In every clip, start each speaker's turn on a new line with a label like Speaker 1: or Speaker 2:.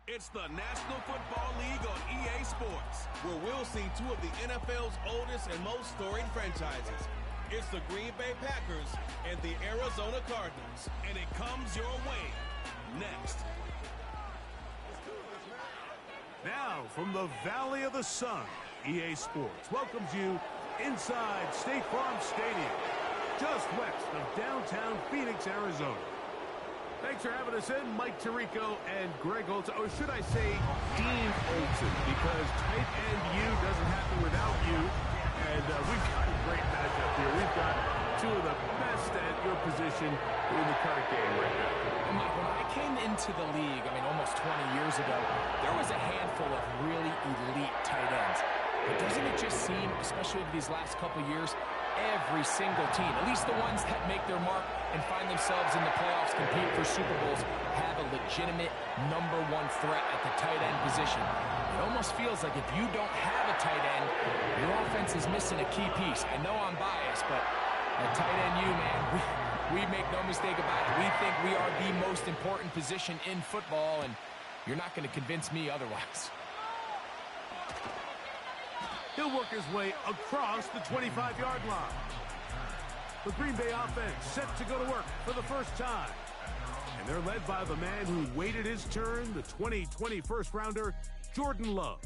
Speaker 1: It's the National Football League on EA Sports, where we'll see two of the NFL's oldest and most storied franchises. It's the Green Bay Packers and the Arizona Cardinals, and it comes your way next.
Speaker 2: Now, from the Valley of the Sun, EA Sports welcomes you inside State Farm Stadium, just west of downtown Phoenix, Arizona. Thanks for having us in, Mike Tirico and Greg Olson, or should I say Dean Olson, because tight end U doesn't happen without you. And we've got a great matchup here. We've got two of the best at your position in the current game right now.
Speaker 3: Mike, when I came into the league, almost 20 years ago, there was a handful of really elite tight ends. But doesn't it just seem, especially over these last couple years, every single team, at least the ones that make their mark and find themselves in the playoffs, compete for Super Bowls, have a legitimate number one threat at the tight end position. It almost feels like if you don't have a tight end, your offense is missing a key piece. I know I'm biased, but at tight end you, man, we make no mistake about it. We think we are the most important position in football, and you're not going to convince me otherwise.
Speaker 2: He'll work his way across the 25-yard line. The Green Bay offense set to go to work for the first time. And they're led by the man who waited his turn, the 2020 first-rounder, Jordan Love.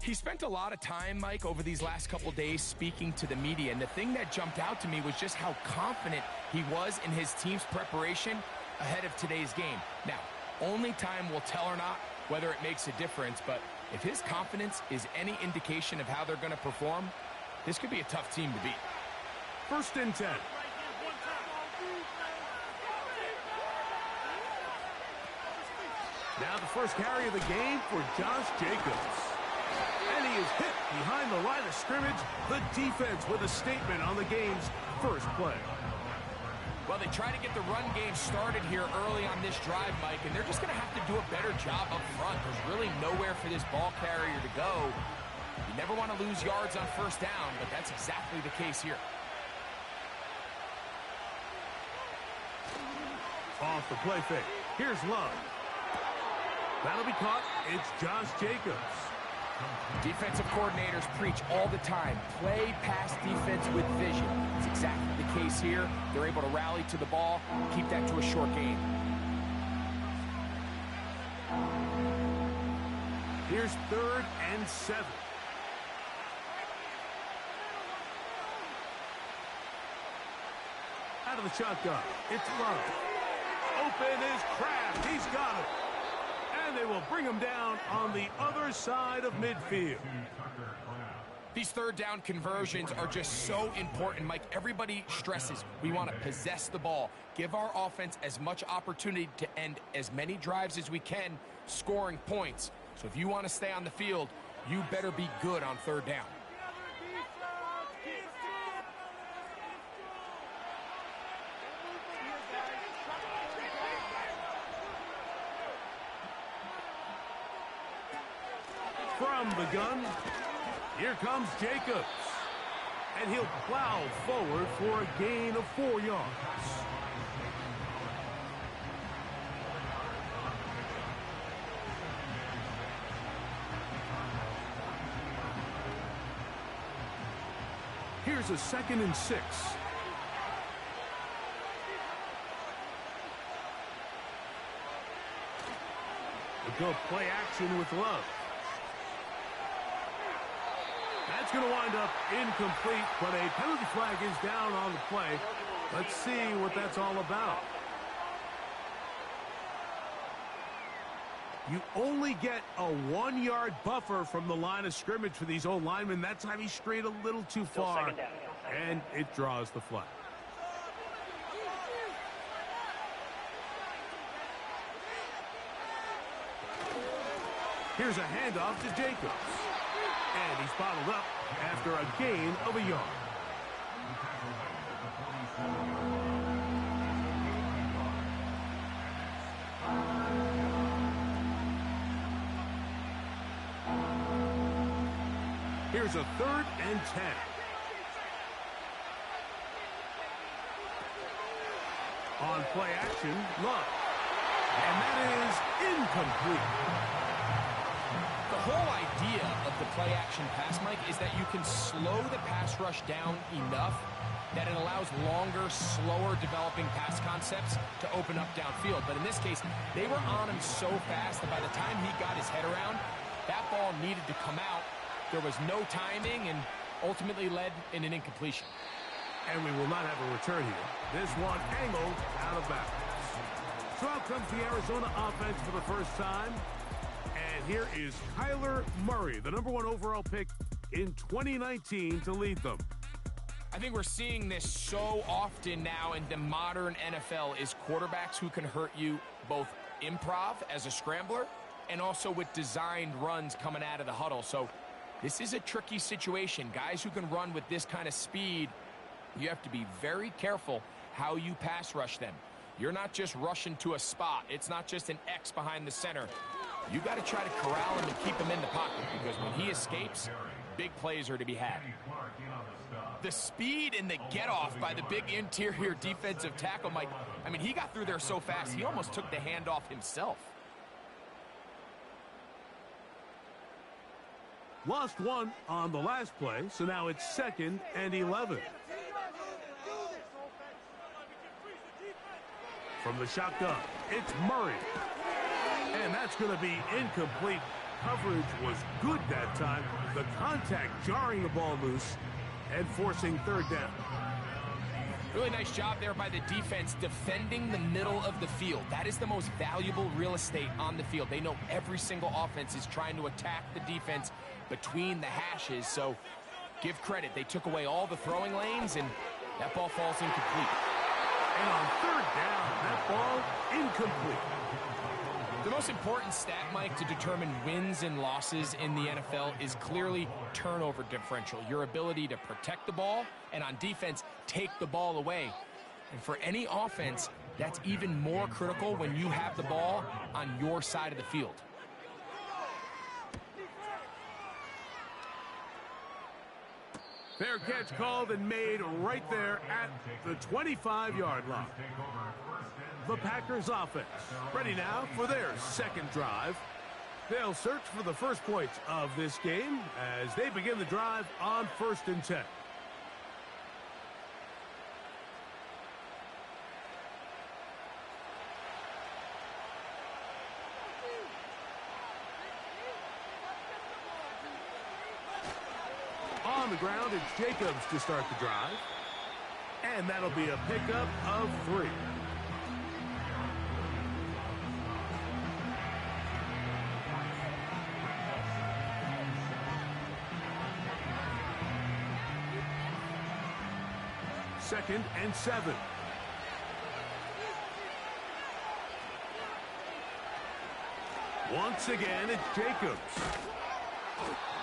Speaker 3: He spent a lot of time, Mike, over these last couple days speaking to the media, and the thing that jumped out to me was just how confident he was in his team's preparation ahead of today's game. Now, only time will tell or not whether it makes a difference, but if his confidence is any indication of how they're going to perform, this could be a tough team to beat.
Speaker 2: First and 10. Now the first carry of the game for Josh Jacobs. And he is hit behind the line of scrimmage. The defense with a statement on the game's first play.
Speaker 3: Well, they try to get the run game started here early on this drive, Mike, and they're just going to have to do a better job up front. There's really nowhere for this ball carrier to go. You never want to lose yards on first down, but that's exactly the case here.
Speaker 2: Off the play fake. Here's Love. That'll be caught. It's Josh Jacobs.
Speaker 3: Defensive coordinators preach all the time, play pass defense with vision. It's exactly the case here. They're able to rally to the ball, keep that to a short game.
Speaker 2: Here's 3rd and 7. Out of the shotgun, it's Love. Open is Kraft. He's got it. And they will bring him down on the other side of midfield.
Speaker 3: These third down conversions are just so important, Mike. Everybody stresses we want to possess the ball, give our offense as much opportunity to end as many drives as we can, scoring points. So if you want to stay on the field, you better be good on third down.
Speaker 2: From the gun, here comes Jacobs. And he'll plow forward for a gain of 4 yards. Here's a 2nd and 6. We'll go play action with Love. That's going to wind up incomplete, but a penalty flag is down on the play. Let's see what that's all about. You only get a 1-yard buffer from the line of scrimmage for these old linemen. That time he strayed a little too far, and it draws the flag. Here's a handoff to Jacobs. And he's bottled up after a gain of a yard. Here's a 3rd and 10. On play action, Love. And that is incomplete.
Speaker 3: The whole idea of the play-action pass, Mike, is that you can slow the pass rush down enough that it allows longer, slower developing pass concepts to open up downfield. But in this case, they were on him so fast that by the time he got his head around, that ball needed to come out. There was no timing and ultimately led in an incompletion.
Speaker 2: And we will not have a return here. This one angled out of bounds. So out comes the Arizona offense for the first time. And here is Kyler Murray, the #1 overall pick in 2019 to lead them.
Speaker 3: I think we're seeing this so often now in the modern NFL is quarterbacks who can hurt you both improv as a scrambler and also with designed runs coming out of the huddle. So this is a tricky situation. Guys who can run with this kind of speed, you have to be very careful how you pass rush them. You're not just rushing to a spot. It's not just an X behind the center. You got to try to corral him and keep him in the pocket because when he escapes, big plays are to be had. The speed and the get-off by the big interior defensive tackle, Mike, I mean, he got through there so fast, he almost took the handoff himself.
Speaker 2: Lost one on the last play, so now it's 2nd and 11. From the shotgun, it's Murray. And that's going to be incomplete. Coverage was good that time. The contact jarring the ball loose and forcing 3rd down.
Speaker 3: Really nice job there by the defense defending the middle of the field. That is the most valuable real estate on the field. They know every single offense is trying to attack the defense between the hashes. So give credit. They took away all the throwing lanes, and that ball falls incomplete.
Speaker 2: And on 3rd down, that ball incomplete.
Speaker 3: The most important stat, Mike, to determine wins and losses in the NFL is clearly turnover differential, your ability to protect the ball and on defense, take the ball away. And for any offense, that's even more critical when you have the ball on your side of the field.
Speaker 2: Fair catch called and made right there at the 25-yard line. The Packers offense ready now for their 2nd drive. They'll search for the first points of this game as they begin the drive on 1st and 10. On the ground, it's Jacobs to start the drive. And that'll be a pickup of 3. Second and 7. Once again, it's Jacobs.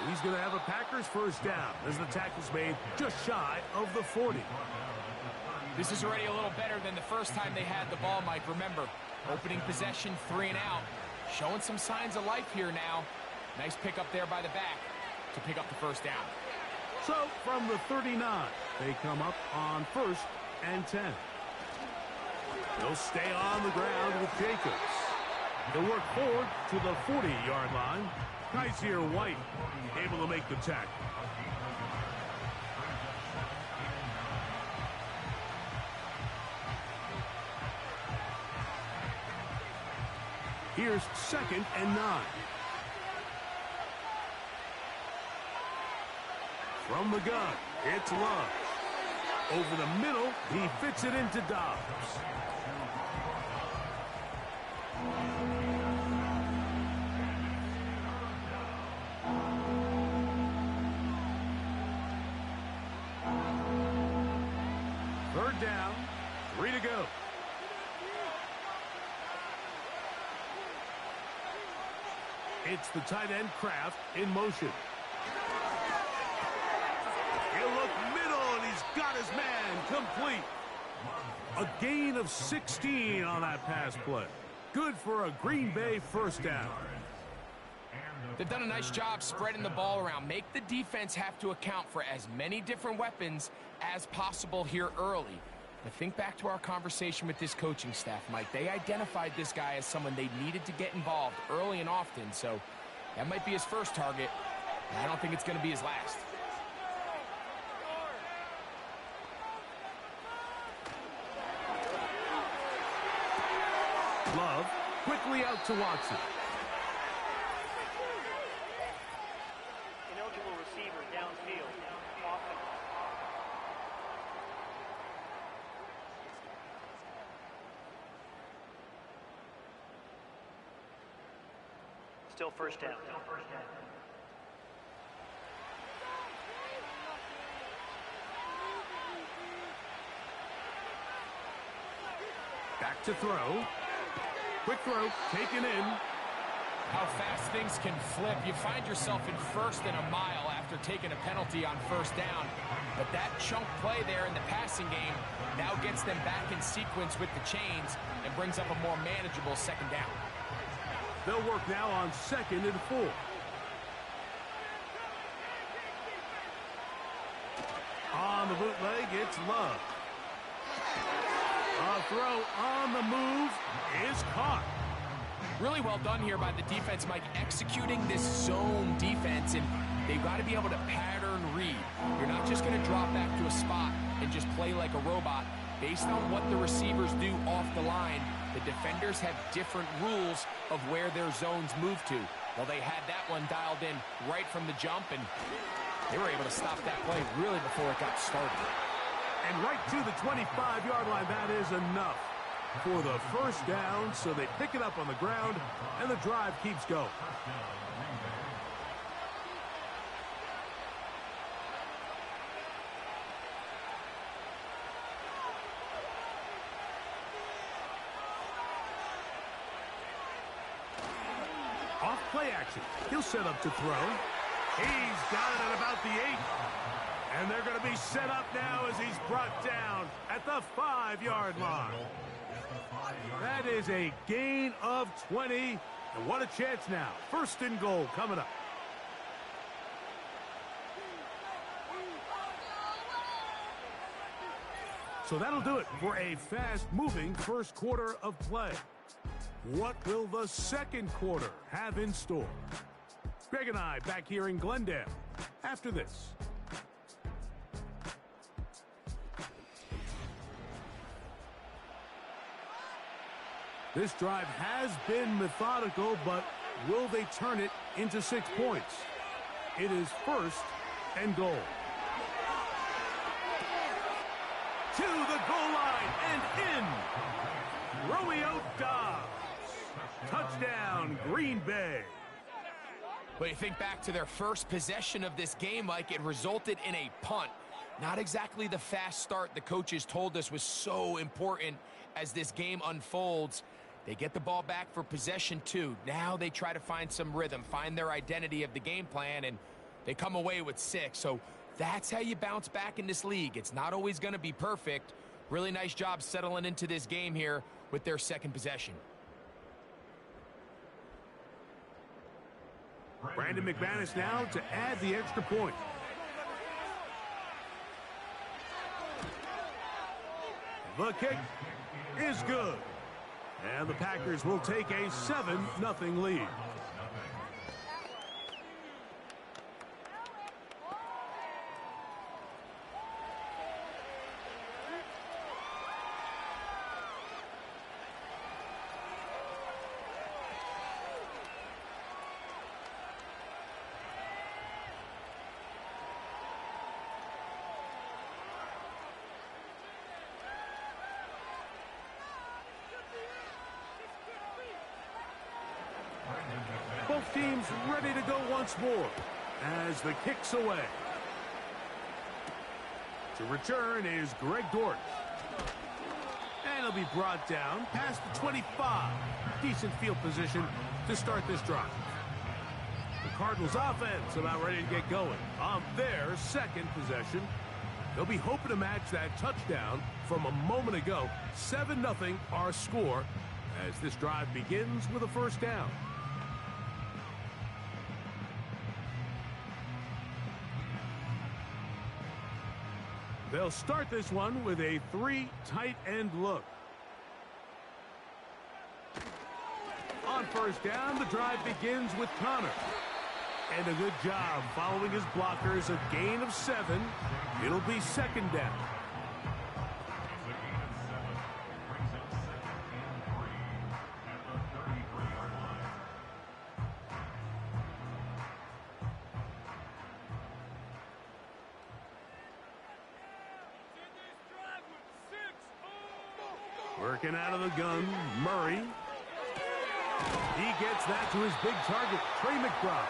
Speaker 2: He's going to have a Packers first down as the tackle's made just shy of the 40.
Speaker 3: This is already a little better than the first time they had the ball, Mike. Remember, opening possession, 3 and out. Showing some signs of life here now. Nice pick up there by the back to pick up the first down.
Speaker 2: So from the 39, they come up on 1st and 10. They'll stay on the ground with Jacobs. They'll work forward to the 40-yard line. Kaiser White able to make the tackle. Here's 2nd and 9. From the gun, it's Love. Over the middle, he fits it into Dobbs. Third down, 3 to go. It's the tight end Kraft in motion. He'll look middle, and he's got his man complete. A gain of 16 on that pass play. Good for a Green Bay first down.
Speaker 3: They've done a nice job spreading the ball around. Make the defense have to account for as many different weapons as possible here early. But think back to our conversation with this coaching staff, Mike. They identified this guy as someone they needed to get involved early and often, so that might be his first target. I don't think it's going to be his last.
Speaker 2: Love quickly out to Watson.
Speaker 4: Ineligible receiver downfield. Offense. Still first down.
Speaker 2: Back to throw. Quick throw, taken in.
Speaker 3: How fast things can flip. You find yourself in first and a mile after taking a penalty on first down. But that chunk play there in the passing game now gets them back in sequence with the chains and brings up a more manageable second down.
Speaker 2: They'll work now on 2nd and 4. On the bootleg, it's Love. A throw on the move is caught.
Speaker 3: Really well done here by the defense, Mike, executing this zone defense, and they've got to be able to pattern read. You're not just going to drop back to a spot and just play like a robot. Based on what the receivers do off the line, the defenders have different rules of where their zones move to. Well, they had that one dialed in right from the jump, and they were able to stop that play really before it got started.
Speaker 2: And right to the 25-yard line, that is enough for the first down, so they pick it up on the ground, and the drive keeps going. Off play action. He'll set up to throw. He's got it at about the 8. And they're going to be set up now as he's brought down at the 5-yard line. That is a gain of 20. And what a chance now. 1st and goal coming up. So that'll do it for a fast-moving first quarter of play. What will the second quarter have in store? Greg and I back here in Glendale after this. This drive has been methodical, but will they turn it into 6 points? It is 1st and goal. To the goal line and in. Romeo Dobbs. Touchdown, Green Bay.
Speaker 3: But you think back to their first possession of this game, Mike, it resulted in a punt. Not exactly the fast start the coaches told us was so important as this game unfolds. They get the ball back for possession 2. Now they try to find some rhythm, find their identity of the game plan, and they come away with 6. So that's how you bounce back in this league. It's not always going to be perfect. Really nice job settling into this game here with their second possession.
Speaker 2: Brandon McManus now to add the extra point. The kick is good. And the Packers will take a 7-0 lead. Both teams ready to go once more as the kick's away. To return is Greg Dortch. And he'll be brought down past the 25. Decent field position to start this drive. The Cardinals offense about ready to get going on their second possession. They'll be hoping to match that touchdown from a moment ago. 7-0 our score as this drive begins with a first down. They'll start this one with a 3 tight end look. On first down, the drive begins with Connor. And a good job following his blockers, a gain of 7. It'll be second down. Working out of the gun, Murray. He gets that to his big target, Trey McBride.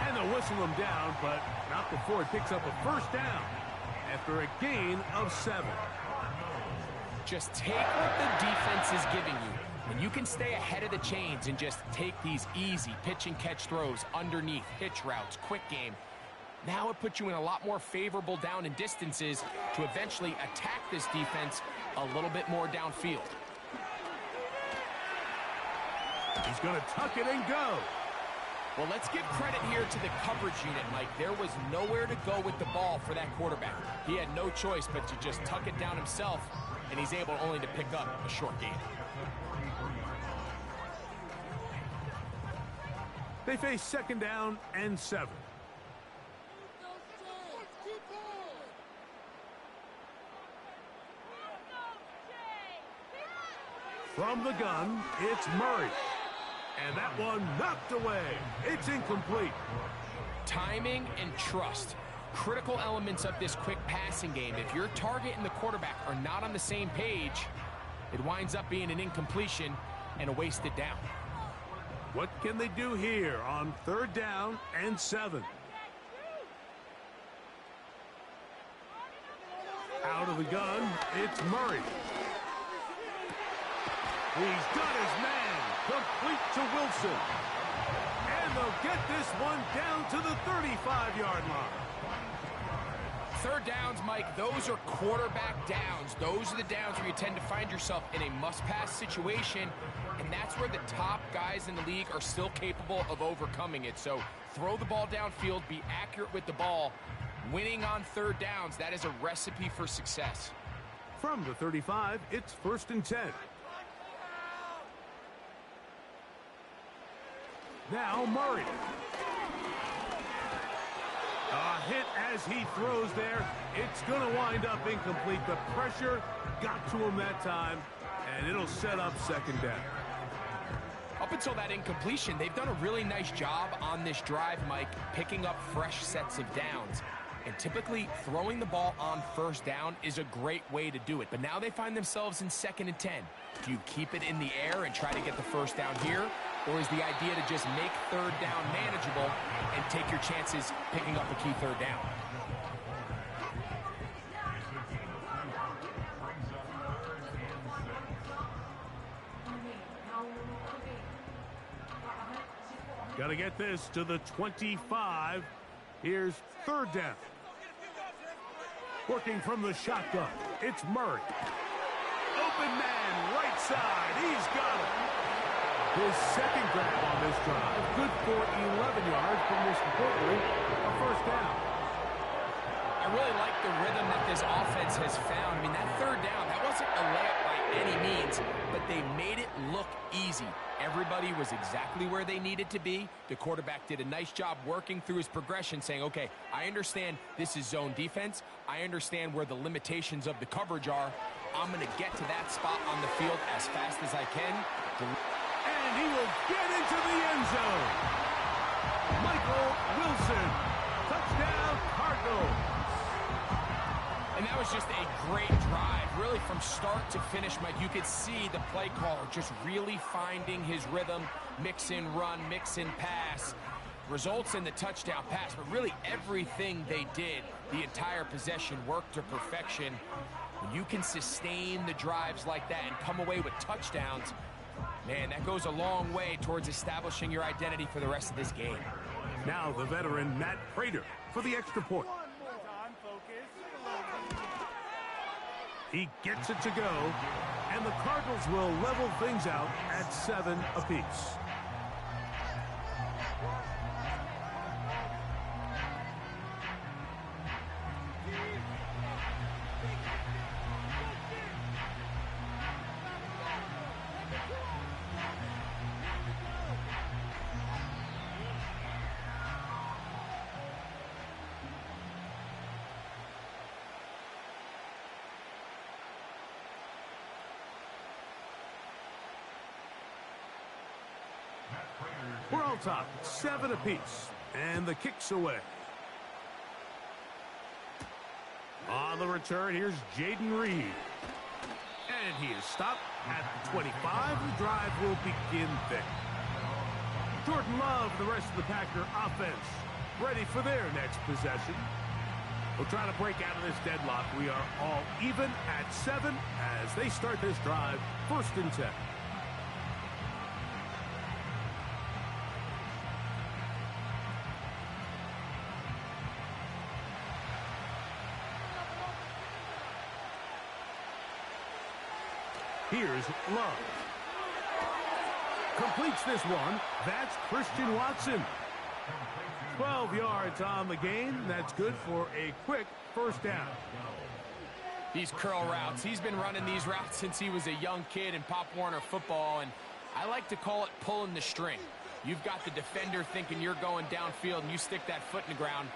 Speaker 2: And they'll whistle him down, but not before he picks up a first down after a gain of 7.
Speaker 3: Just take what the defense is giving you. And you can stay ahead of the chains and just take these easy pitch and catch throws underneath, hitch routes, quick game. Now it puts you in a lot more favorable down and distances to eventually attack this defense a little bit more downfield.
Speaker 2: He's going to tuck it and go.
Speaker 3: Well, let's give credit here to the coverage unit, Mike. There was nowhere to go with the ball for that quarterback. He had no choice but to just tuck it down himself, and he's able only to pick up a short gain.
Speaker 2: They face second down and 7. From the gun, it's Murray. And that one knocked away. It's incomplete.
Speaker 3: Timing and trust. Critical elements of this quick passing game. If your target and the quarterback are not on the same page, it winds up being an incompletion and a wasted down.
Speaker 2: What can they do here on third down and 7? Out of the gun, it's Murray. He's got his man, complete to Wilson. And they'll get this one down to the 35-yard line.
Speaker 3: Third downs, Mike, those are quarterback downs. Those are the downs where you tend to find yourself in a must-pass situation, and that's where the top guys in the league are still capable of overcoming it. So throw the ball downfield, be accurate with the ball. Winning on third downs, that is a recipe for success.
Speaker 2: From the 35, it's first and 10. Now Murray. A hit as he throws there. It's going to wind up incomplete. The pressure got to him that time, and it'll set up second down.
Speaker 3: Up until that incompletion, they've done a really nice job on this drive, Mike, picking up fresh sets of downs. And typically, throwing the ball on first down is a great way to do it. But now they find themselves in second and 10. Do you keep it in the air and try to get the first down here? Or is the idea to just make third down manageable and take your chances picking up a key third down?
Speaker 2: Got to get this to the 25. Here's third down. Working from the shotgun, it's Murray. Open man, right side. He's got it. His second grab on this drive. Good for 11 yards, but most importantly, a first down.
Speaker 3: I really like the rhythm that this offense has found. I mean, that third down, that wasn't a layup by any means, but they made it look easy. Everybody was exactly where they needed to be. The quarterback did a nice job working through his progression, saying, okay, I understand this is zone defense. I understand where the limitations of the coverage are. I'm going to get to that spot on the field as fast as I can.
Speaker 2: And he will get into the end zone. Michael Wilson. Touchdown, Cardinals.
Speaker 3: And that was just a great drive, really from start to finish, Mike. You could see the play caller just really finding his rhythm, mix in run, mix in pass, results in the touchdown pass. But really everything they did, the entire possession worked to perfection. When you can sustain the drives like that and come away with touchdowns, man, that goes a long way towards establishing your identity for the rest of this game.
Speaker 2: Now the veteran Matt Prater for the extra point. He gets it to go, and the Cardinals will level things out at 7 apiece. We're all top, 7 apiece, and the kick's away. On the return, here's Jaden Reed. And he is stopped at the 25. The drive will begin there. Jordan Love and the rest of the Packer offense ready for their next possession. We'll try to break out of this deadlock. We are all even at 7 as they start this drive, 1st and 10. Here's Love. Completes this one. That's Christian Watson. 12 yards on the gain. That's good for a quick 1st down.
Speaker 3: These curl routes. He's been running these routes since he was a young kid in Pop Warner football, and I like to call it pulling the string. You've got the defender thinking you're going downfield, and you stick that foot in the ground,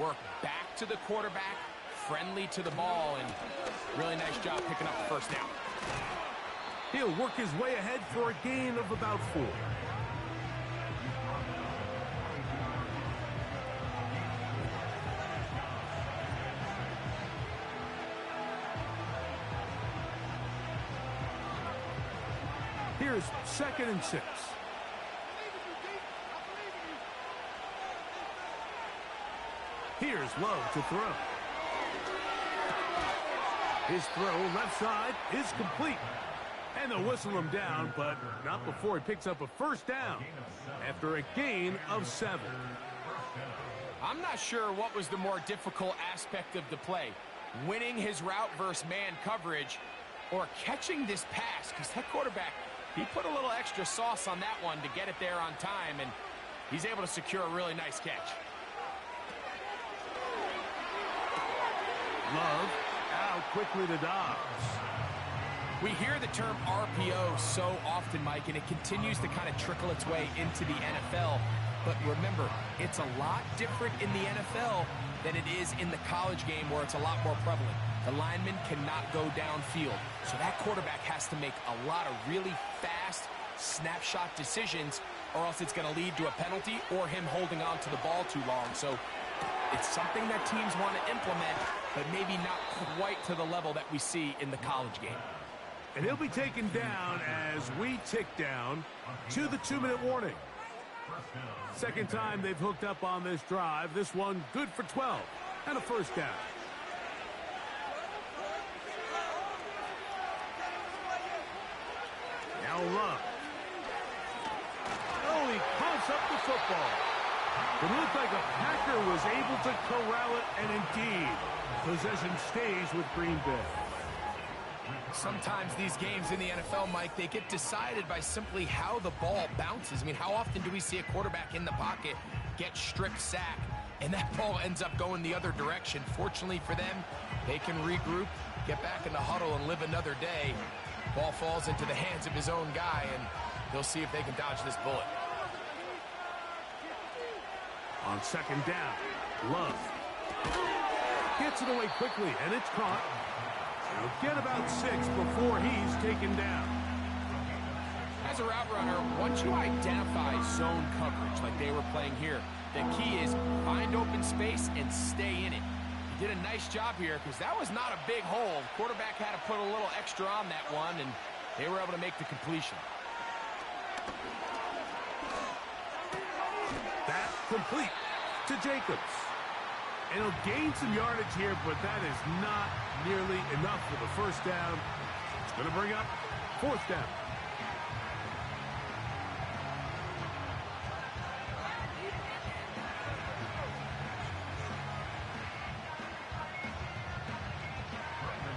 Speaker 3: work back to the quarterback, friendly to the ball, and really nice job picking up the 1st down.
Speaker 2: He'll work his way ahead for a gain of about 4. Here's 2nd and 6. Here's Love to throw. His throw left side is complete. And they'll whistle him down, but not before he picks up a 1st down after a gain of 7.
Speaker 3: I'm not sure what was the more difficult aspect of the play, winning his route versus man coverage or catching this pass, because that quarterback, he put a little extra sauce on that one to get it there on time, and he's able to secure a really nice catch.
Speaker 2: Love out quickly to Dobbs.
Speaker 3: We hear the term RPO so often, Mike, and it continues to kind of trickle its way into the NFL. But remember, it's a lot different in the NFL than it is in the college game where it's a lot more prevalent. The lineman cannot go downfield, so that quarterback has to make a lot of really fast snapshot decisions, or else it's going to lead to a penalty or him holding on to the ball too long. So it's something that teams want to implement, but maybe not quite to the level that we see in the college game.
Speaker 2: And he'll be taken down as we tick down to the 2-minute warning. 2nd time they've hooked up on this drive. This one good for 12 and a 1st down. Now Love. Oh, he coughs up the football. It looked like a Packer was able to corral it, and indeed, possession stays with Green Bay.
Speaker 3: Sometimes these games in the NFL, Mike, they get decided by simply how the ball bounces. I mean, how often do we see a quarterback in the pocket get strip sack, and that ball ends up going the other direction? Fortunately for them, they can regroup, get back in the huddle, and live another day. Ball falls into the hands of his own guy, and they'll see if they can dodge this bullet.
Speaker 2: On 2nd down, Love gets it away quickly, and it's caught. He'll get about 6 before he's taken down.
Speaker 3: As a route runner, once you identify zone coverage like they were playing here, the key is find open space and stay in it. He did a nice job here because that was not a big hole. Quarterback had to put a little extra on that one, and they were able to make the completion.
Speaker 2: That complete to Jacobs. And he'll gain some yardage here, but that is not nearly enough for the 1st down. It's going to bring up 4th down.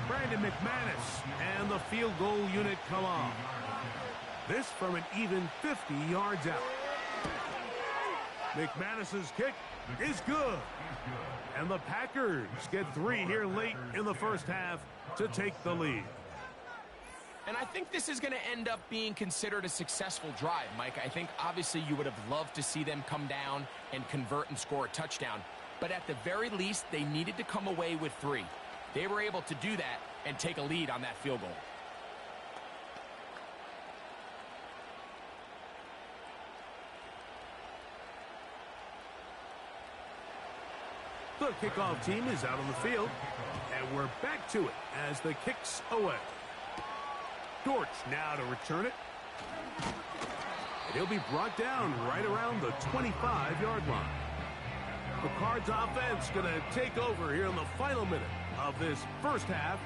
Speaker 2: Brandon McManus and the field goal unit come on. This from an even 50 yards out. McManus's kick is good. And the Packers get 3 here late in the 1st half to take the lead.
Speaker 3: And I think this is going to end up being considered a successful drive, Mike. I think obviously you would have loved to see them come down and convert and score a touchdown. But at the very least, they needed to come away with 3. They were able to do that and take a lead on that field goal.
Speaker 2: The kickoff team is out on the field, and we're back to it as the kick's away. Dortch now to return it. And he'll be brought down right around the 25-yard line. The Cards offense going to take over here in the final minute of this first half.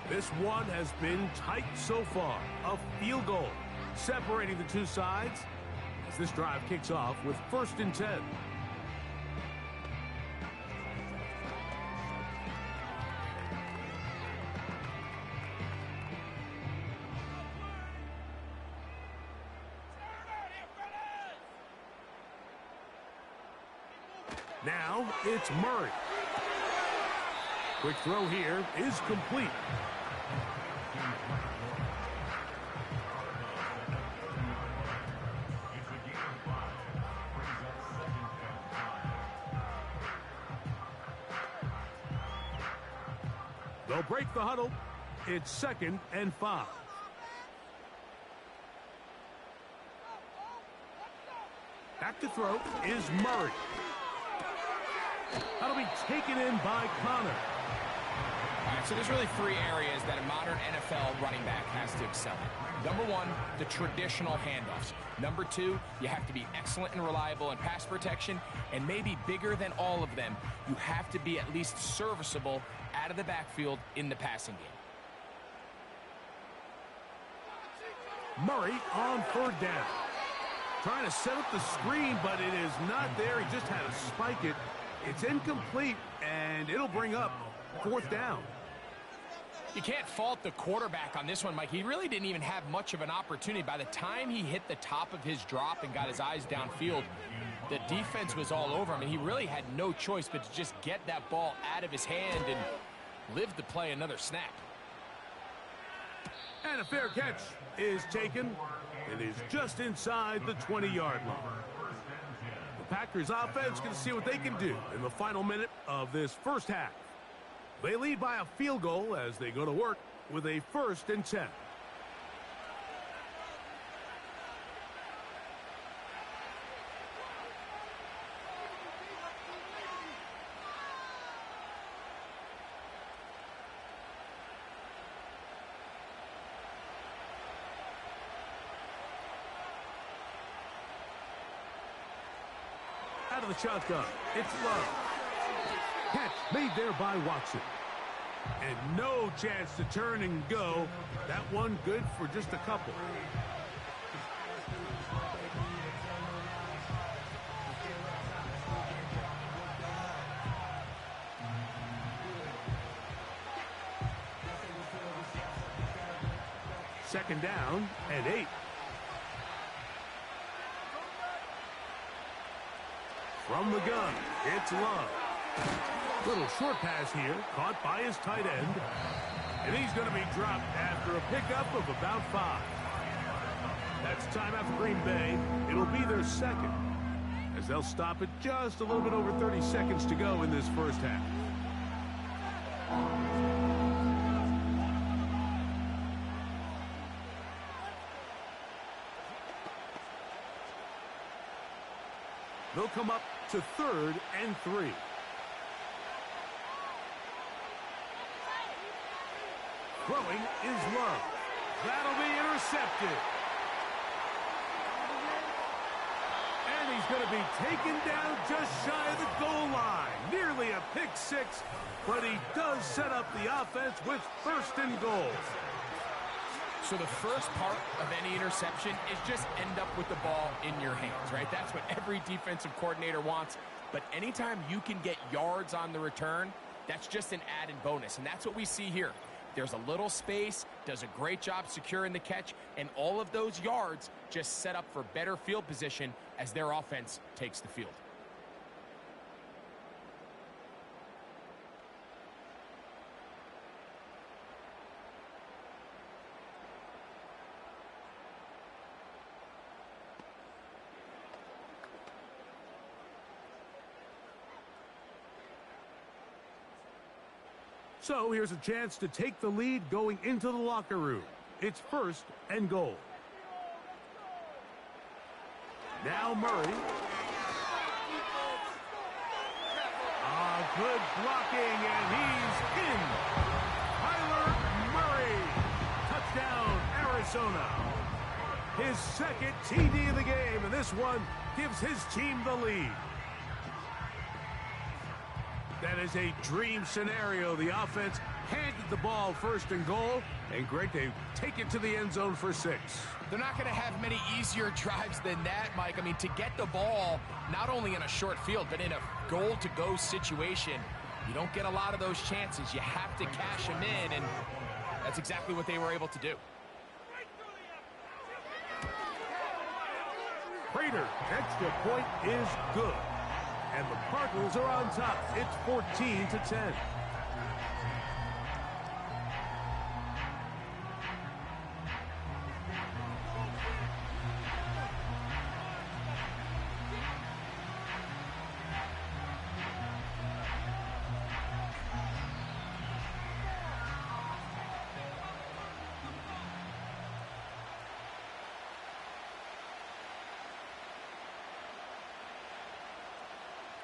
Speaker 2: This one has been tight so far. A field goal separating the two sides as this drive kicks off with 1st and 10. Now it's Murray. Quick throw here is complete. They'll break the huddle. It's 2nd and 5. Back to throw is Murray. That'll be taken in by Connor.
Speaker 3: All right, so there's really 3 areas that a modern NFL running back has to excel in. Number 1, the traditional handoffs. Number 2, you have to be excellent and reliable in pass protection. And maybe bigger than all of them, you have to be at least serviceable out of the backfield in the passing game.
Speaker 2: Murray on 3rd down. Trying to set up the screen, but it is not there. He just had to spike it. It's incomplete, and it'll bring up 4th down.
Speaker 3: You can't fault the quarterback on this one, Mike. He really didn't even have much of an opportunity. By the time he hit the top of his drop and got his eyes downfield, the defense was all over him, and he really had no choice but to just get that ball out of his hand and live to play another snap.
Speaker 2: And a fair catch is taken. It is just inside the 20-yard line. The Packers offense going to see what they can do in the final minute of this first half. They lead by a field goal as they go to work with a 1st and 10. Out of the shotgun, it's Love. Catch made there by Watson. And no chance to turn and go. That one good for just a couple. Second down and 8. From the gun, it's Love. Little short pass here, caught by his tight end. And he's going to be dropped after a pickup of about 5. That's time out for Green Bay. It'll be their 2nd, as they'll stop it just a little bit over 30 seconds to go in this first half. They'll come up to 3rd and 3. Throwing is Love. That'll be intercepted. And he's going to be taken down just shy of the goal line. Nearly a pick 6, but he does set up the offense with 1st and goal.
Speaker 3: So the first part of any interception is just end up with the ball in your hands, right? That's what every defensive coordinator wants. But anytime you can get yards on the return, that's just an added bonus. And that's what we see here. There's a little space, does a great job securing the catch, and all of those yards just set up for better field position as their offense takes the field.
Speaker 2: So here's a chance to take the lead going into the locker room. It's 1st and goal. Now Murray. good blocking, and he's in. Kyler Murray. Touchdown, Arizona. His second TD of the game, and this one gives his team the lead. That is a dream scenario. The offense handed the ball first and goal, and Greg, they take it to the end zone for 6.
Speaker 3: They're not going to have many easier drives than that, Mike. I mean, to get the ball, not only in a short field, but in a goal-to-go situation, you don't get a lot of those chances. You have to cash them in, and that's exactly what they were able to do.
Speaker 2: Prater, extra point is good. And the Cardinals are on top. It's 14-10.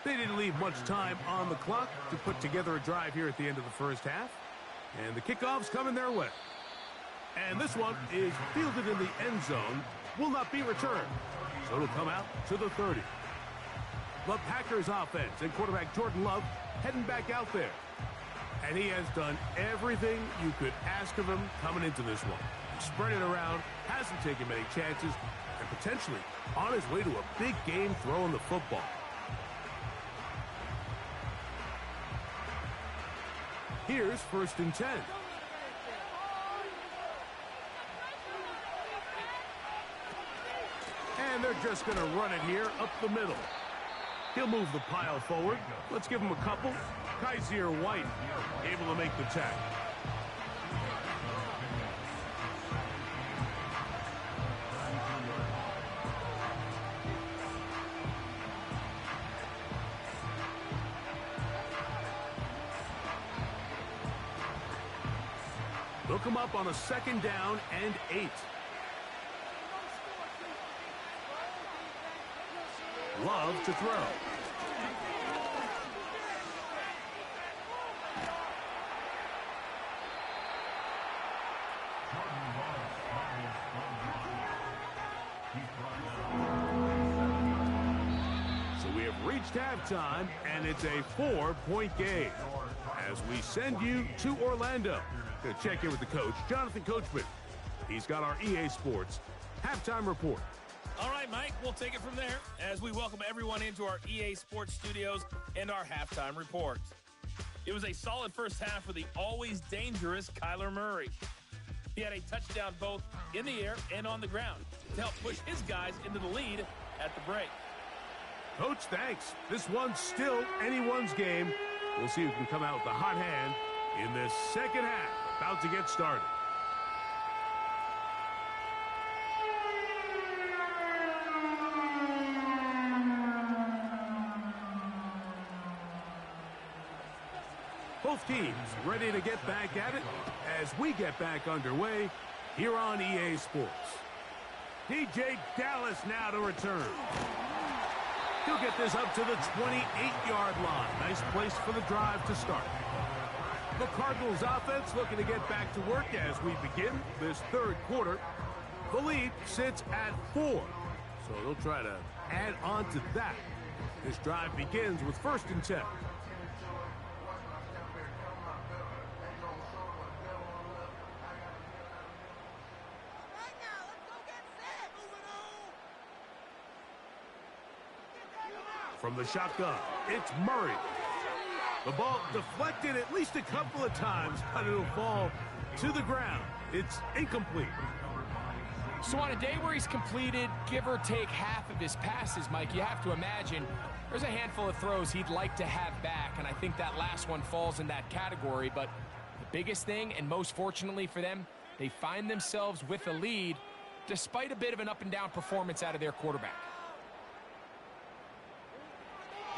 Speaker 2: They didn't leave much time on the clock to put together a drive here at the end of the first half. And the kickoff's coming their way. And this one is fielded in the end zone, will not be returned. So it'll come out to the 30. The Packers offense and quarterback Jordan Love heading back out there. And he has done everything you could ask of him coming into this one. Spread it around, hasn't taken many chances, and potentially on his way to a big game throwing the football. Here's 1st and 10. And they're just going to run it here up the middle. He'll move the pile forward. Let's give him a couple. Kaiser White able to make the tackle. They'll come up on a 2nd down and 8. Love to throw. So we have reached halftime, and it's a 4-point game as we send you to Orlando. Going to check in with the coach, Jonathan Coachman. He's got our EA Sports halftime report.
Speaker 5: All right, Mike, we'll take it from there as we welcome everyone into our EA Sports studios and our halftime reports. It was a solid first half for the always dangerous Kyler Murray. He had a touchdown both in the air and on the ground to help push his guys into the lead at the break.
Speaker 2: Coach, thanks. This one's still anyone's game. We'll see who can come out with a hot hand in this second half. About to get started. Both teams ready to get back at it as we get back underway here on EA Sports. DJ Dallas now to return. He'll get this up to the 28-yard line. Nice place for the drive to start. The Cardinals offense looking to get back to work as we begin this 3rd quarter. The lead sits at 4, so they'll try to add on to that. This drive begins with 1st and 10. From the shotgun, it's Murray. The ball deflected at least a couple of times, but it'll fall to the ground. It's incomplete.
Speaker 3: So on a day where he's completed, give or take half of his passes, Mike, you have to imagine there's a handful of throws he'd like to have back, and I think that last one falls in that category. But the biggest thing, and most fortunately for them, they find themselves with a lead despite a bit of an up-and-down performance out of their quarterback.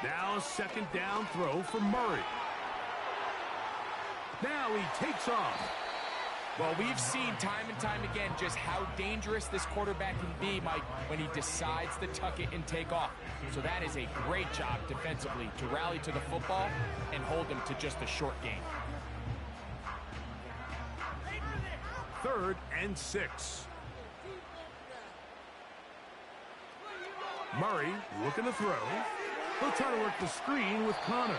Speaker 2: Now a 2nd down throw for Murray. Now he takes off.
Speaker 3: Well, we've seen time and time again just how dangerous this quarterback can be, Mike, when he decides to tuck it and take off. So that is a great job defensively to rally to the football and hold him to just a short gain.
Speaker 2: 3rd and 6. Murray looking to throw. He'll try to work the screen with Connor.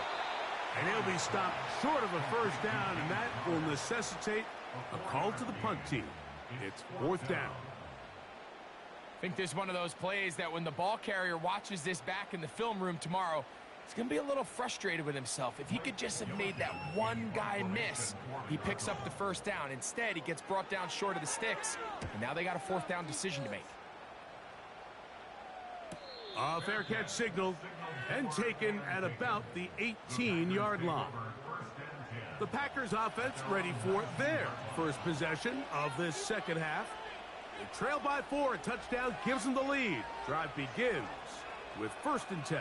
Speaker 2: And he'll be stopped short of a first down, and that will necessitate a call to the punt team. It's 4th down.
Speaker 3: I think this is one of those plays that when the ball carrier watches this back in the film room tomorrow, he's going to be a little frustrated with himself. If he could just have made that one guy miss, he picks up the first down. Instead, he gets brought down short of the sticks, and now they got a 4th down decision to make.
Speaker 2: A fair catch signal and taken at about the 18-yard line. The Packers offense ready for their first possession of this second half. They trail by 4. A touchdown gives them the lead. Drive begins with 1st and 10.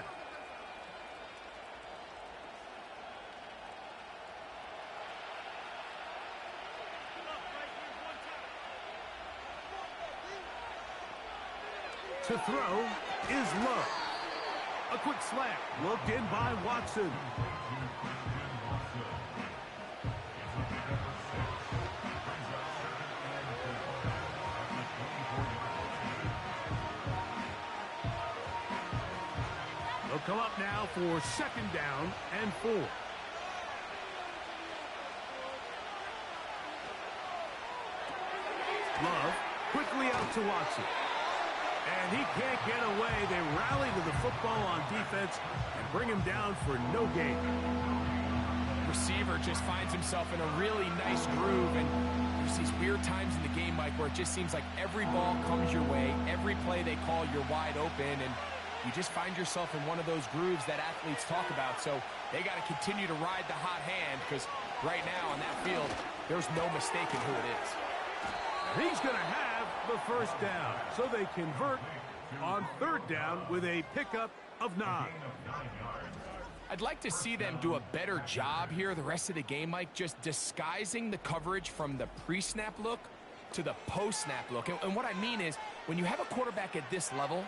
Speaker 2: To throw is Love. A quick slant looked in by Watson. They'll come up now for 2nd down and 4. Love quickly out to Watson. And he can't get away. They rally to the football on defense and bring him down for no gain.
Speaker 3: Receiver just finds himself in a really nice groove, and there's these weird times in the game, Mike, where it just seems like every ball comes your way. Every play they call, you're wide open, and you just find yourself in one of those grooves that athletes talk about. So they got to continue to ride the hot hand, because right now on that field, there's no mistaking who it is.
Speaker 2: He's going to have the first down, so they convert on 3rd down with a pickup of 9.
Speaker 3: I'd like to see them do a better job here the rest of the game, Mike, just disguising the coverage from the pre-snap look to the post-snap look. And what I mean is, when you have a quarterback at this level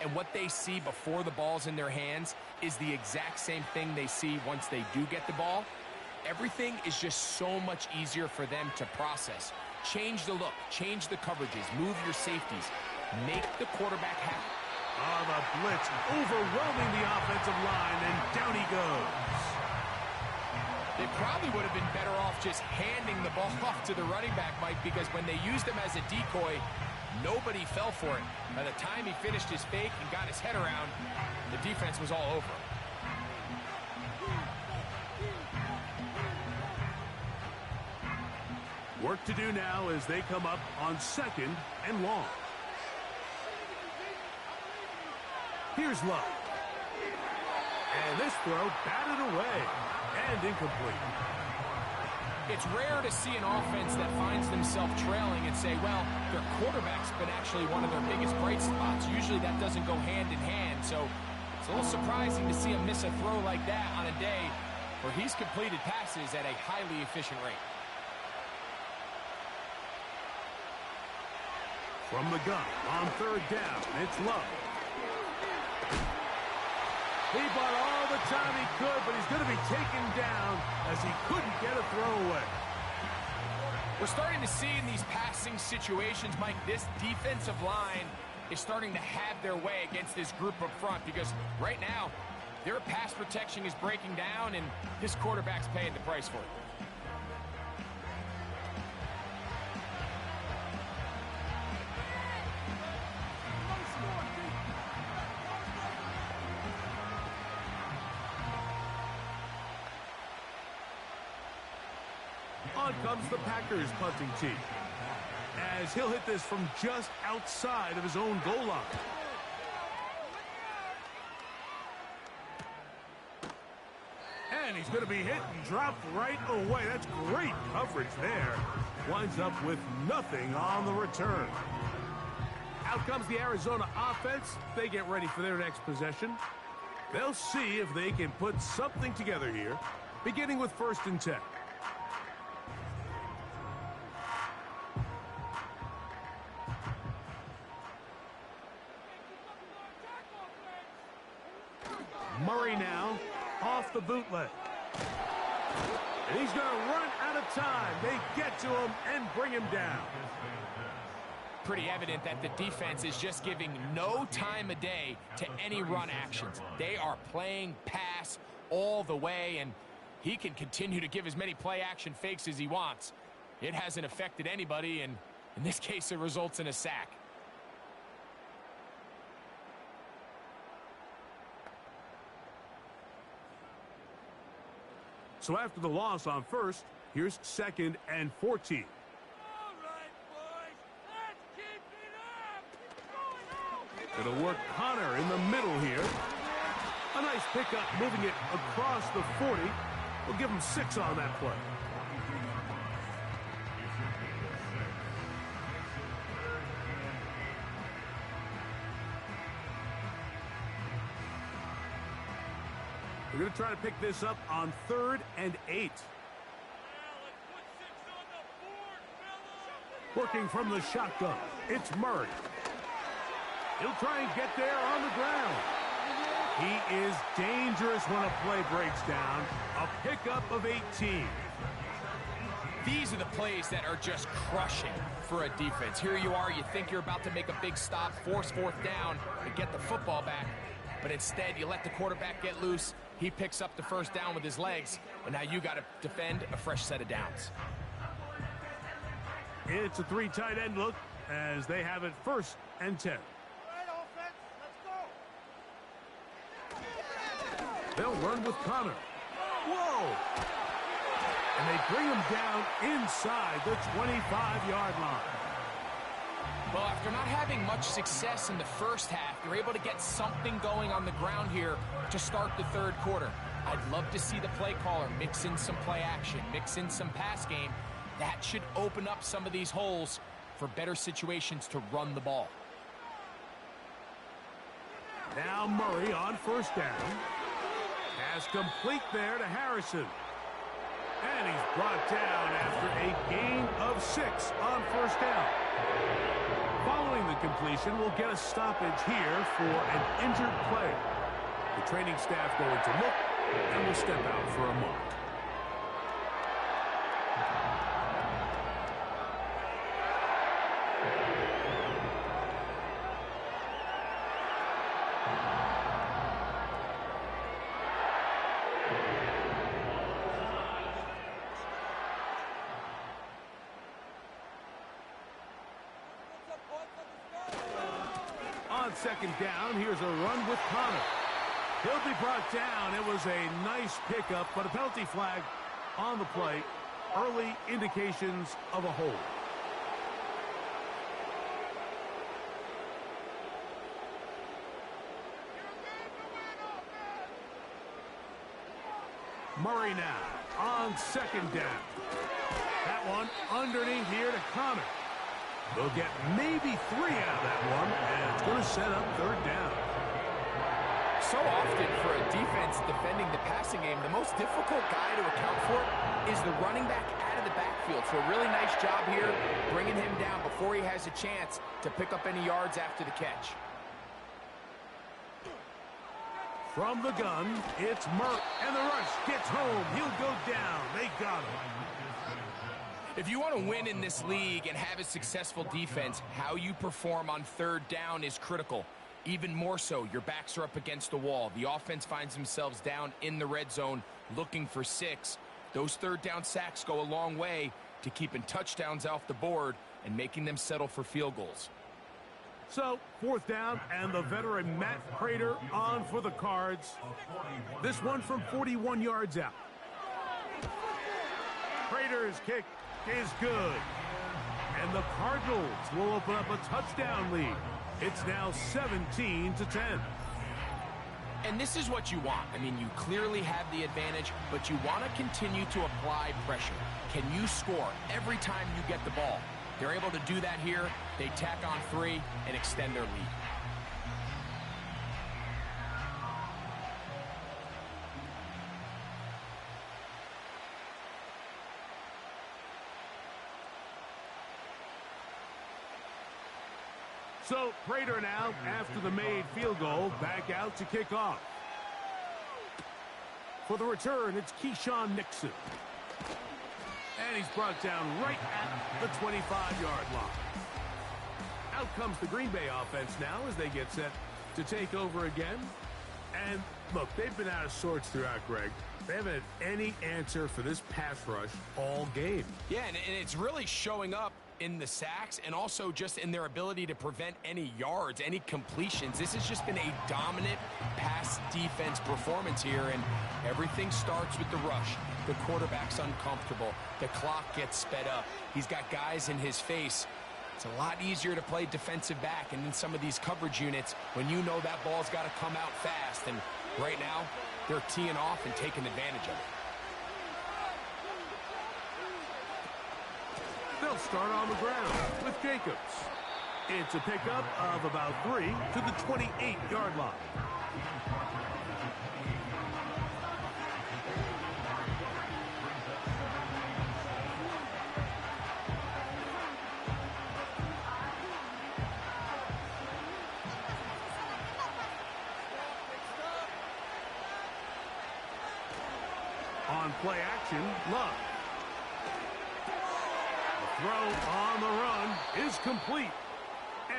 Speaker 3: and what they see before the ball's in their hands is the exact same thing they see once they do get the ball, everything is just so much easier for them to process. Change the look, change the coverages, move your safeties, make the quarterback happy.
Speaker 2: Oh, the blitz overwhelming the offensive line, and down he goes.
Speaker 3: They probably would have been better off just handing the ball off to the running back, Mike, because when they used him as a decoy, nobody fell for it. By the time he finished his fake and got his head around, the defense was all over him.
Speaker 2: Work to do now as they come up on 2nd and long. Here's Love. And this throw batted away and incomplete.
Speaker 3: It's rare to see an offense that finds themselves trailing and say, well, their quarterback's been actually one of their biggest bright spots. Usually that doesn't go hand in hand, so it's a little surprising to see him miss a throw like that on a day where he's completed passes at a highly efficient rate.
Speaker 2: From the gun on 3rd down, it's Love. He bought all the time he could, but he's going to be taken down as he couldn't get a throw away.
Speaker 3: We're starting to see in these passing situations, Mike, this defensive line is starting to have their way against this group up front, because right now their pass protection is breaking down and this quarterback's paying the price for it.
Speaker 2: On comes the Packers punting team, as he'll hit this from just outside of his own goal line. And he's going to be hit and dropped right away. That's great coverage there. Winds up with nothing on the return. Out comes the Arizona offense. They get ready for their next possession. They'll see if they can put something together here, beginning with 1st and 10. Murray now off the bootleg. And he's going to run out of time. They get to him and bring him down.
Speaker 3: Pretty evident that the defense is just giving no time of day to any run actions. They are playing pass all the way, and he can continue to give as many play-action fakes as he wants. It hasn't affected anybody, and in this case, it results in a sack.
Speaker 2: So after the loss on first, here's 2nd and 14.
Speaker 6: All right, boys, let's keep it up.
Speaker 2: Going to work Connor in the middle here. A nice pickup, moving it across the 40. We'll give him 6 on that play. We're going to try to pick this up on 3rd and 8. Working from the shotgun, it's Murray. He'll try and get there on the ground. He is dangerous when a play breaks down. A pickup of 18.
Speaker 3: These are the plays that are just crushing for a defense. Here you are, you think you're about to make a big stop, force 4th down, and get the football back. But instead, you let the quarterback get loose. He picks up the 1st down with his legs, and now you got to defend a fresh set of downs.
Speaker 2: It's a 3 tight end look as they have it 1st and 10. They'll run with Connor. Whoa! And they bring him down inside the 25-yard line.
Speaker 3: Well, after not having much success in the first half, they're able to get something going on the ground here to start the 3rd quarter. I'd love to see the play caller mix in some play action, mix in some pass game. That should open up some of these holes for better situations to run the ball.
Speaker 2: Now Murray on 1st down. Pass complete there to Harrison. And he's brought down after a gain of 6 on 1st down. Following the completion, we'll get a stoppage here for an injured player. The training staff going to look and will step out for a moment. On 2nd down, here's a run with Connor. He'll be brought down. It was a nice pickup, but a penalty flag on the play. Early indications of a hold. Murray now on 2nd down. That one underneath here to Connor. They'll get maybe 3 out of that one, and it's going to set up 3rd down.
Speaker 3: So often for a defense defending the passing game, the most difficult guy to account for is the running back out of the backfield. So a really nice job here, bringing him down before he has a chance to pick up any yards after the catch.
Speaker 2: From the gun, it's Murray, and the rush gets home. He'll go down. They got him.
Speaker 3: If you want to win in this league and have a successful defense, how you perform on 3rd down is critical. Even more so, your backs are up against the wall. The offense finds themselves down in the red zone looking for 6. Those 3rd down sacks go a long way to keeping touchdowns off the board and making them settle for field goals.
Speaker 2: So, 4th down, and the veteran Matt Prater on for the Cards. This one from 41 yards out. Prater's kick is good. And the Cardinals will open up a touchdown lead. It's now 17-10.
Speaker 3: And this is what you want. I mean, you clearly have the advantage, but you want to continue to apply pressure. Can you score every time you get the ball? They're able to do that here. They tack on 3 and extend their lead.
Speaker 2: So Prater now, after the made field goal, back out to kick off. For the return, it's Keyshawn Nixon. And he's brought down right at the 25-yard line. Out comes the Green Bay offense now as they get set to take over again. And look, they've been out of sorts throughout, Greg. They haven't had any answer for this pass rush all game.
Speaker 3: Yeah, and it's really showing up in the sacks and also just in their ability to prevent any yards, any completions. This has just been a dominant pass defense performance here, and everything starts with the rush. The quarterback's uncomfortable. The clock gets sped up. He's got guys in his face. It's a lot easier to play defensive back, and in some of these coverage units, when you know that ball's got to come out fast, and right now, they're teeing off and taking advantage of it.
Speaker 2: They'll start on the ground with Jacobs. It's a pickup of about 3 to the 28-yard line. On play action, Love. The throw on the run is complete.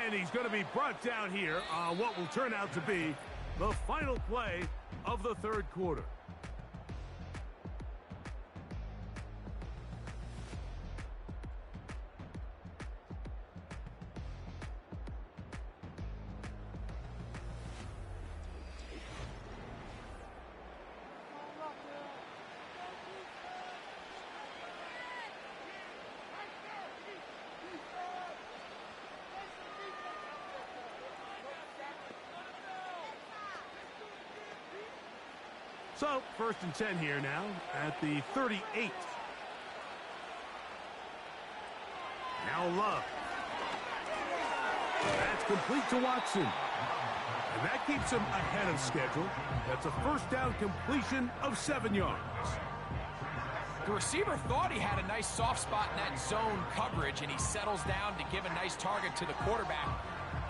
Speaker 2: And he's going to be brought down here on what will turn out to be the final play of the third quarter. So, 1st and 10 here now at the 38. Now Love. That's complete to Watson. And that keeps him ahead of schedule. That's a first down completion of 7 yards.
Speaker 3: The receiver thought he had a nice soft spot in that zone coverage, and he settles down to give a nice target to the quarterback.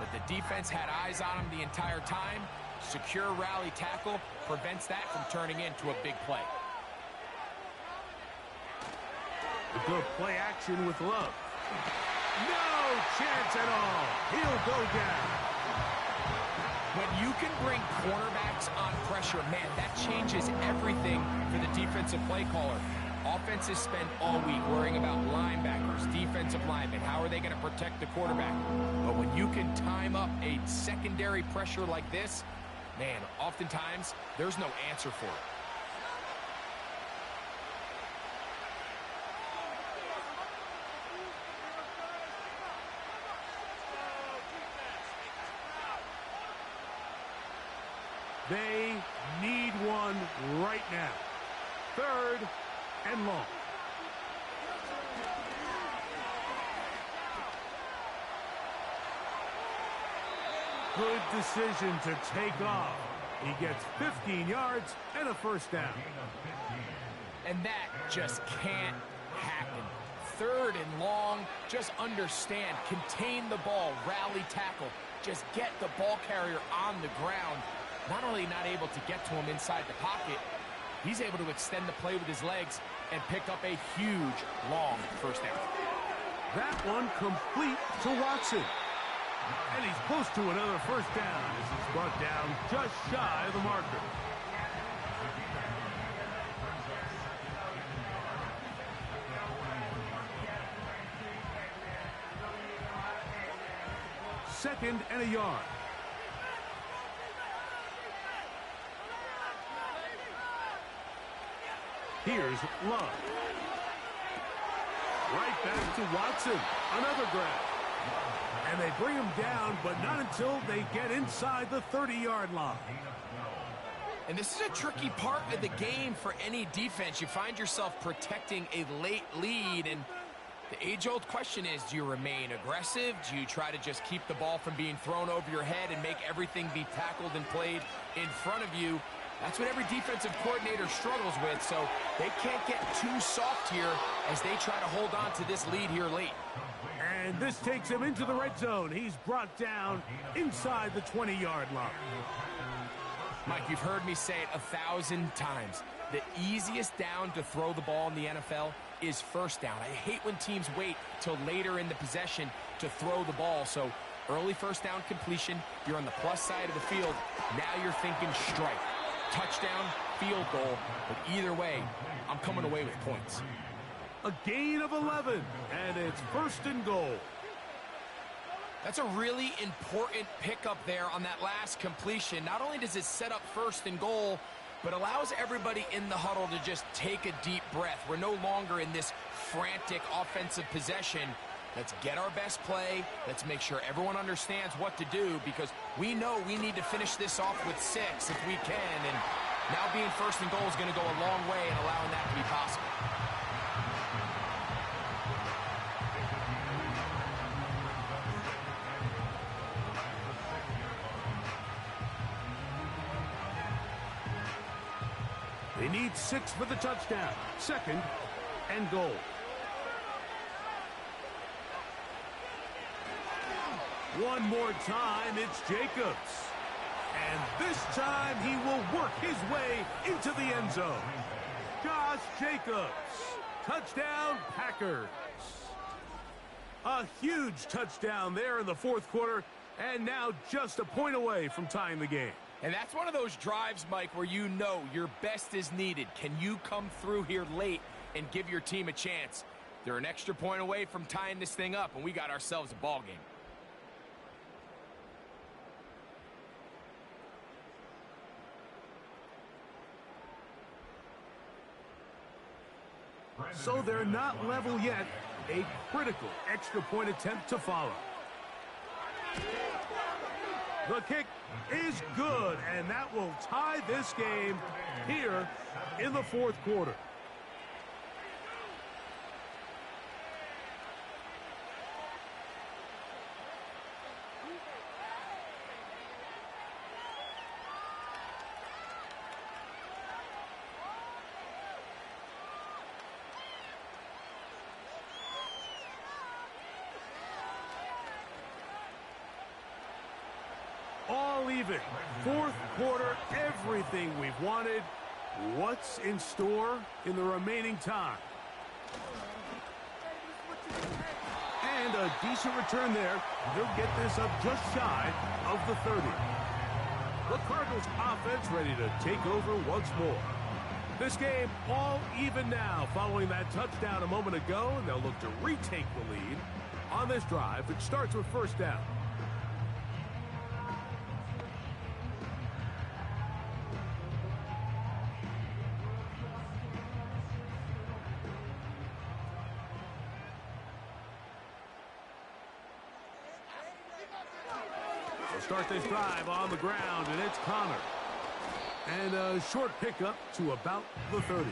Speaker 3: But the defense had eyes on him the entire time. Secure rally tackle prevents that from turning into a big play.
Speaker 2: Good play action with Love. No chance at all. He'll go down.
Speaker 3: When you can bring cornerbacks on pressure, man, that changes everything for the defensive play caller. Offenses spend all week worrying about linebackers, defensive linemen. How are they going to protect the quarterback? But when you can time up a secondary pressure like this, man, oftentimes there's no answer for it.
Speaker 2: They need one right now. 3rd and long. Good decision to take off. He gets 15 yards and a first down.
Speaker 3: And that just can't happen. 3rd and long, just understand, contain the ball, rally tackle, just get the ball carrier on the ground. Not only not able to get to him inside the pocket, he's able to extend the play with his legs and pick up a huge, long first down.
Speaker 2: That one complete to Watson. And he's close to another first down as he's brought down just shy of the marker. Second and a yard. Here's Love. Right back to Watson. Another grab. And they bring him down, but not until they get inside the 30-yard line.
Speaker 3: And this is a tricky part of the game for any defense. You find yourself protecting a late lead, and the age-old question is, do you remain aggressive? Do you try to just keep the ball from being thrown over your head and make everything be tackled and played in front of you? That's what every defensive coordinator struggles with, so they can't get too soft here as they try to hold on to this lead here late.
Speaker 2: And this takes him into the red zone. He's brought down inside the 20-yard line.
Speaker 3: Mike, you've heard me say it 1,000 times. The easiest down to throw the ball in the NFL is first down. I hate when teams wait till later in the possession to throw the ball. So early first down completion, you're on the plus side of the field. Now you're thinking strike, touchdown, field goal. But either way, I'm coming away with points.
Speaker 2: A gain of 11, and it's first and goal.
Speaker 3: That's a really important pickup there on that last completion. Not only does it set up first and goal, but allows everybody in the huddle to just take a deep breath. We're no longer in this frantic offensive possession. Let's get our best play. Let's make sure everyone understands what to do, because we know we need to finish this off with 6 if we can. And now being first and goal is going to go a long way in allowing that to be possible.
Speaker 2: They need 6 for the touchdown. Second and goal. One more time, it's Jacobs. And this time he will work his way into the end zone. Josh Jacobs. Touchdown, Packers. A huge touchdown there in the fourth quarter, and now just a point away from tying the game.
Speaker 3: And that's one of those drives, Mike, where you know your best is needed. Can you come through here late and give your team a chance? They're an extra point away from tying this thing up, and we got ourselves a ball game.
Speaker 2: So they're not level yet. A critical extra point attempt to follow. The kick is good, and that will tie this game here in the fourth quarter. All even. Fourth quarter, everything we've wanted. What's in store in the remaining time? And a decent return there. They'll get this up just shy of the 30. The Cardinals offense ready to take over once more. This game all even now following that touchdown a moment ago, and they'll look to retake the lead on this drive, which starts with first down. Start this drive on the ground, and it's Connor. And a short pickup to about the 30.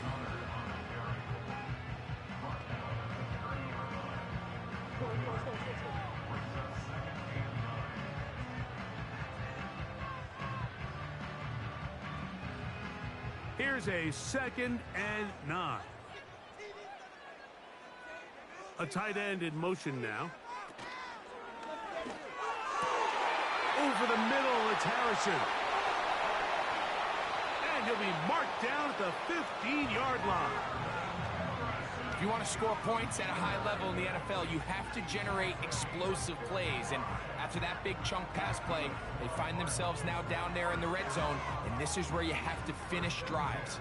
Speaker 2: Here's a 2nd and 9. A tight end in motion now. Over the middle, it's Harrison. And he'll be marked down at the 15-yard line.
Speaker 3: If you want to score points at a high level in the NFL, you have to generate explosive plays. And after that big chunk pass play, they find themselves now down there in the red zone. And this is where you have to finish drives.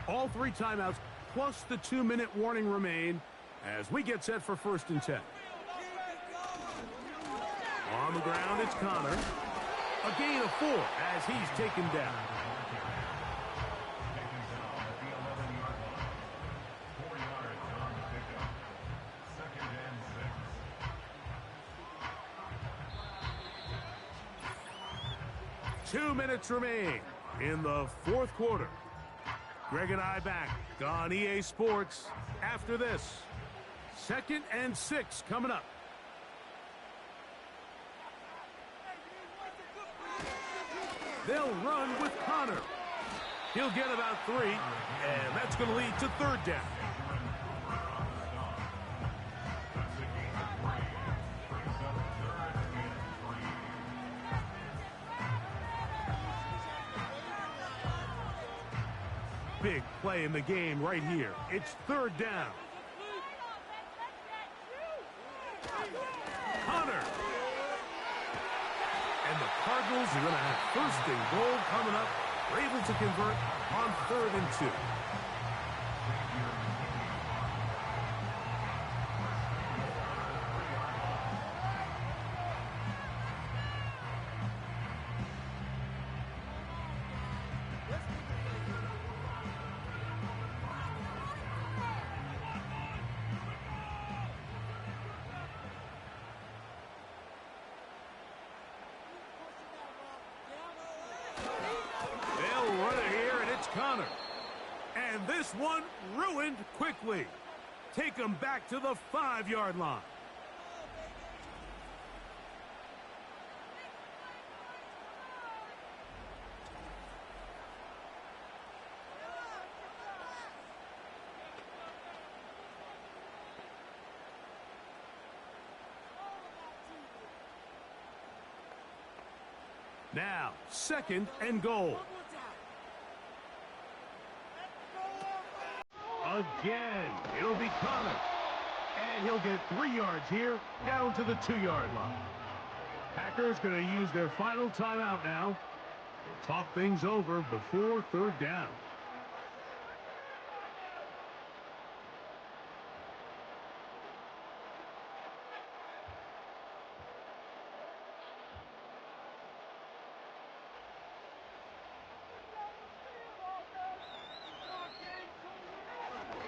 Speaker 2: All 3 timeouts plus the 2-minute warning remain as we get set for 1st and 10. On the ground, it's Connor. A gain of 4 as he's taken down. Two minutes remain in the fourth quarter. Greg and I back on EA Sports after this. 2nd and 6 coming up. They'll run with Connor. He'll get about 3, and that's going to lead to 3rd down. play in the game right here. It's third down. Hunter. And the Cardinals are going to have first and goal coming up. We're able to convert on 3rd and 2. Connor. And this one ruined quickly. Take him back to the 5-yard line. Now, 2nd and goal. Again, it'll be Connor. And he'll get 3 yards here, down to the 2-yard line. Packers going to use their final timeout now. They'll talk things over before 3rd down.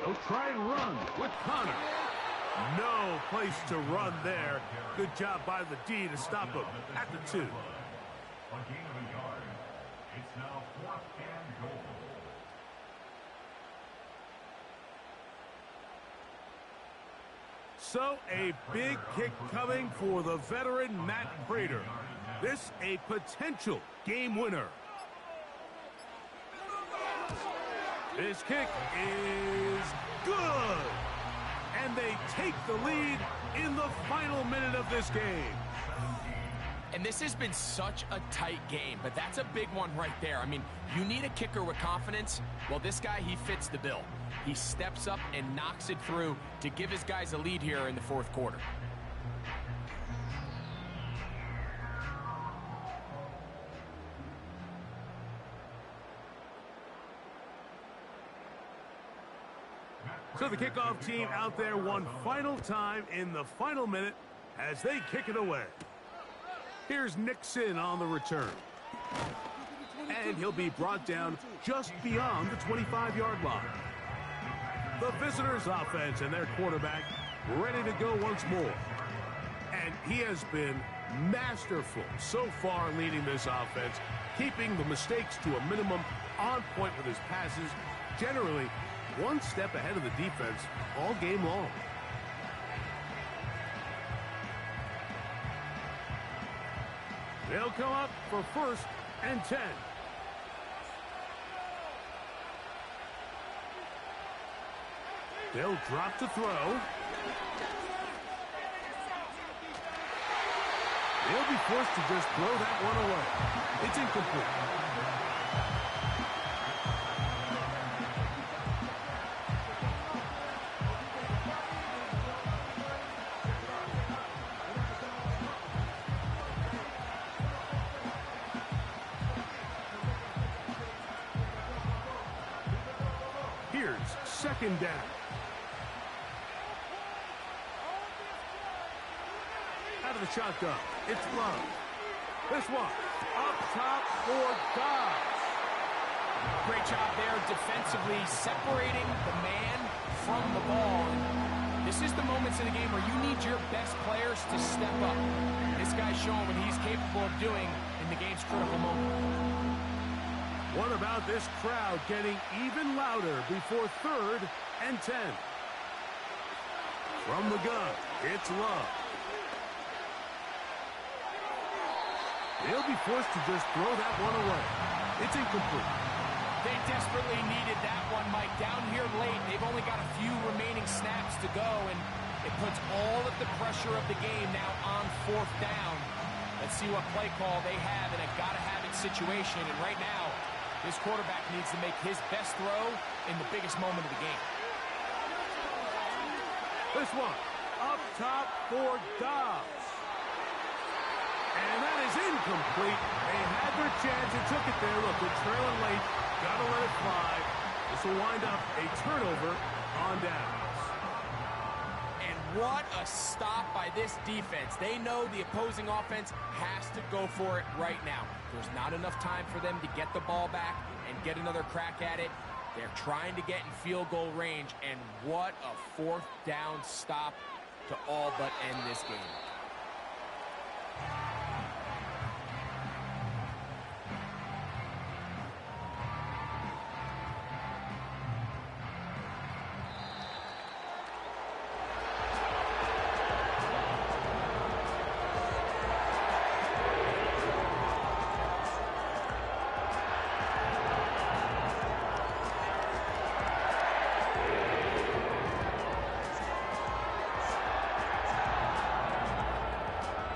Speaker 2: They'll try and run with Connor. No place to run there. Good job by the D to stop him at the 2.
Speaker 7: A gain of a yard. It's now 4th and goal.
Speaker 2: So a big kick coming for the veteran Matt Prater. This a potential game winner. This kick is good. And they take the lead in the final minute of this game.
Speaker 3: And this has been such a tight game, but that's a big one right there. I mean, you need a kicker with confidence. Well, this guy, he fits the bill. He steps up and knocks it through to give his guys a lead here in the 4th quarter.
Speaker 2: So the kickoff team out there one final time in the final minute as they kick it away. Here's Nixon on the return. And he'll be brought down just beyond the 25-yard line. The visitors' offense and their quarterback ready to go once more. And he has been masterful so far leading this offense, keeping the mistakes to a minimum, on point with his passes, generally one step ahead of the defense all game long. They'll come up for 1st and 10. They'll drop to throw. They'll be forced to just throw that one away. It's incomplete. Here's 2nd down. Out of the shotgun, it's Love. This one, up top for Dobbs.
Speaker 3: Great job there defensively, separating the man from the ball. This is the moments in the game where you need your best players to step up. This guy's showing what he's capable of doing in the game's critical moment.
Speaker 2: What about this crowd getting even louder before 3rd and 10? From the gun, it's Love. They'll be forced to just throw that one away. It's incomplete.
Speaker 3: They desperately needed that one, Mike. Down here late, they've only got a few remaining snaps to go, and it puts all of the pressure of the game now on 4th down. Let's see what play call they have in a gotta-have-it situation, and right now, This quarterback needs to make his best throw in the biggest moment of the game.
Speaker 2: This one, up top for Dobbs. And that is incomplete. They had their chance and took it there. Look, they're trailing late. Got to let it fly. This will wind up a turnover on downs.
Speaker 3: And what a stop by this defense. They know the opposing offense has to go for it right now. There's not enough time for them to get the ball back and get another crack at it. They're trying to get in field goal range, and what a fourth down stop to all but end this game.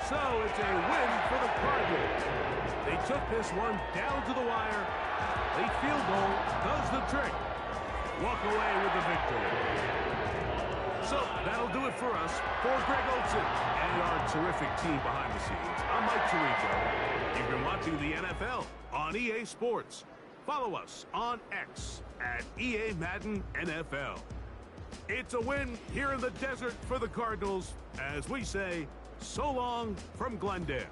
Speaker 2: So it's a win for the Cardinals. They took this one down to the wire. Late field goal does the trick. Walk away with the victory. So that'll do it for us. For Greg Olson and our terrific team behind the scenes, I'm Mike Tirico. You've been watching the NFL on EA Sports. Follow us on X at EA Madden NFL. It's a win here in the desert for the Cardinals, as we say, so long from Glendale.